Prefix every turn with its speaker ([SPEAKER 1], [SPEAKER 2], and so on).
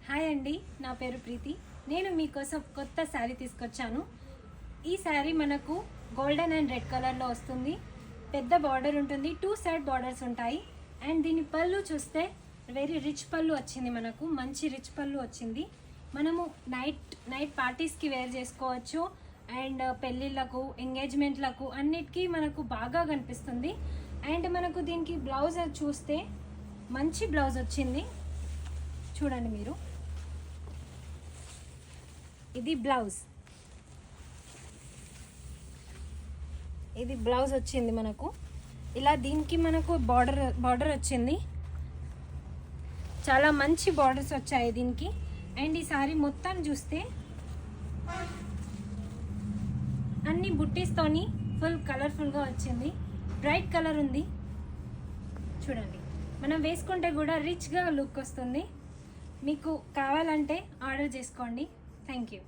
[SPEAKER 1] Hi అండి, నా పేరు ప్రీతి. నేను మీకోసం కొత్త శారీ తీసుకొచ్చాను. ఈ శారీ మనకు గోల్డెన్ అండ్ రెడ్ కలర్లో వస్తుంది. పెద్ద బార్డర్ ఉంటుంది, 2 సైడ్ బార్డర్స్ ఉంటాయి. అండ్ దీని పళ్ళు చూస్తే వెరీ రిచ్ పళ్ళు వచ్చింది, మనకు మంచి రిచ్ పళ్ళు వచ్చింది. మనము నైట్ పార్టీస్కి వేర్ చేసుకోవచ్చు. అండ్ పెళ్ళిళ్ళకు, ఎంగేజ్మెంట్లకు అన్నిటికీ మనకు బాగా కనిపిస్తుంది. అండ్ మనకు దీనికి బ్లౌజ్ చూస్తే మంచి బ్లౌజ్ వచ్చింది. చూడండి మీరు, ఇది బ్లౌజ్ వచ్చింది మనకు ఇలా. దీనికి మనకు బార్డర్ వచ్చింది, చాలా మంచి బార్డర్స్ వచ్చాయి దీనికి. అండ్ ఈ సారీ మొత్తం చూస్తే అన్ని బుట్టీస్తోని ఫుల్ కలర్ఫుల్గా వచ్చింది. బ్రైట్ కలర్ ఉంది చూడండి. మనం వేసుకుంటే కూడా రిచ్గా లుక్ వస్తుంది. మీకు కావాలంటే ఆర్డర్ చేసుకోండి. Thank you.